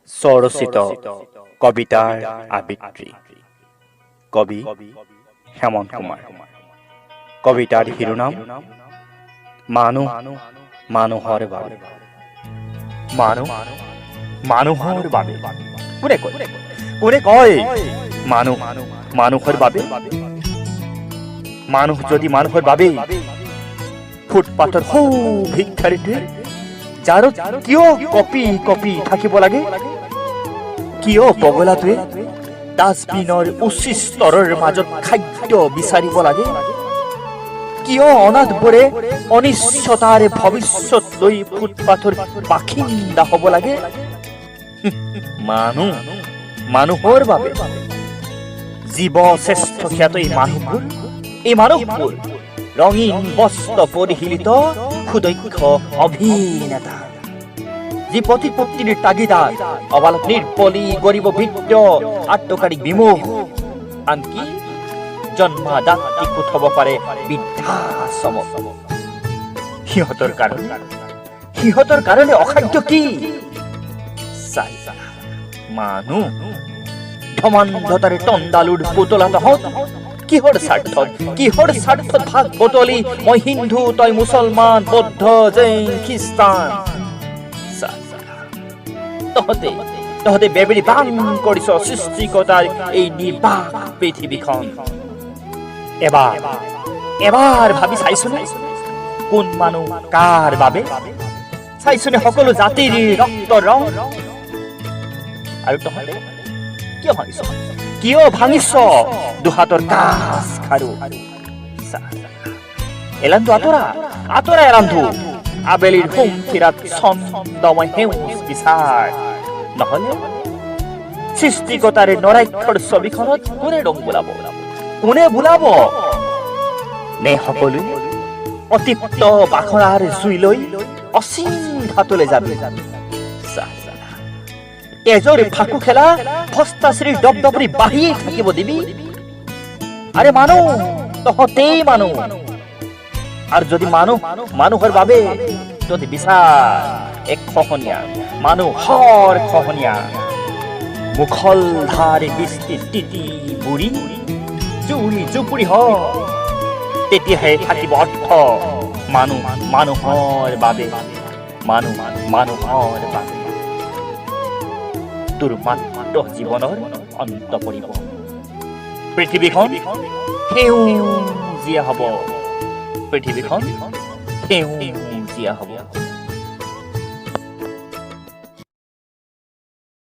স্বৰচিত কবিতাৰ আবৃত্তি। কবি হেমন্ত কুমাৰ। কবিতাৰ শিৰোনাম মানুহ মানুহৰ বাবে। মানুহ মানুহৰ বাবে। কোনে কয় মানুহ মানুহৰ বাবে? মানুহ যদি মানুহৰ বাবে, ফুটপাথৰ সৌ ভিক্ষাৰীটোৱে জাৰত কিয় কপি কপি থাকিব লাগে? কিয় পগলাটোৱে ডাষ্টবিনৰ উচ্চ স্তৰৰ মাজত খাদ্য বিচাৰিব লাগে? কিয় অনাথবোৰে অনিশ্চয়তাৰ ভৱিষ্যত লৈ ফুটপাথৰ বাসিন্দা হ'ব লাগে? মানুহ মানুহৰ বাবে। জীৱ শ্ৰেষ্ঠ খ্যাত এই মানুহবোৰ ৰঙীন বস্ত্ৰ পৰিশীলিত সুদক্ষ অভিনেতা, যি প্ৰতিপত্তিৰ তাগিদাৰ, অবালক নিৰ্বলী, গৰীব বৃদ্ধ, আত্মকাৰী বিমুখ, আনকি জন্মদাত্ৰীকো থব পাৰে বৃদ্ধাশ্ৰমত। সিহঁতৰ কাৰণে অখাদ্য কি? মানুহ ধমান্ধতাৰে টণ্ডালুৰ পুতলা তহঁত। কিহৰ স্বাৰ্থত ভাগ বটলি মই হিন্দু, তই মুছলমান, বৌদ্ধ, জৈন, খ্ৰীষ্টান। তহঁতে বেবেৰি বাং কৰিছ সৃষ্টিকৰ্তাৰ এই নিৰ্বাক পৃথিৱীখন। এবাৰ ভাবি চাইছোনে কোন মানুহ কাৰ বাবে? চাইছোনে সকলো জাতিৰ ৰক্ত ৰং? আৰু তহঁতে কিয় ভাঙিছ দুহাতৰ কাজ খাৰু? এলান্ধু আঁতৰা এলান্ধু, আবেলিৰ হোম ফিৰাত ছন্দময় সেউজ বিচাৰ। নহলে সৃষ্টিকৰ্তাৰে নৰাক্ষৰ ছবিখনত কোনে ৰং বোলাব? নে সকলোৱে অতিপ্ত বাখৰাৰ জুই লৈ অসীম ঘাটলৈ যাবি? তেজৰ ফাকু খেলা ভস্তাশ্ৰীৰ দপদপৰি বাঢ়িয়ে থাকিব দিবি? আৰে মানুহ, তহঁতেই মানুহ। আৰু যদি মানুহৰ বাবে, যদি বিচাৰ এক খহনীয়া, মানুহৰ খহনীয়া, মুখলধাৰ বৃষ্টি তিতি বুঢ়ী জুৰি জুপুৰি হয়, তেতিয়াহে থাকিব অৰ্থ মানুহৰ বাবে। মানুহৰ বাবে তোৰ মাত্ৰ জীৱনৰ অন্ত পৰিব। পৃথিৱীখন সেউজীয়া হ'ব।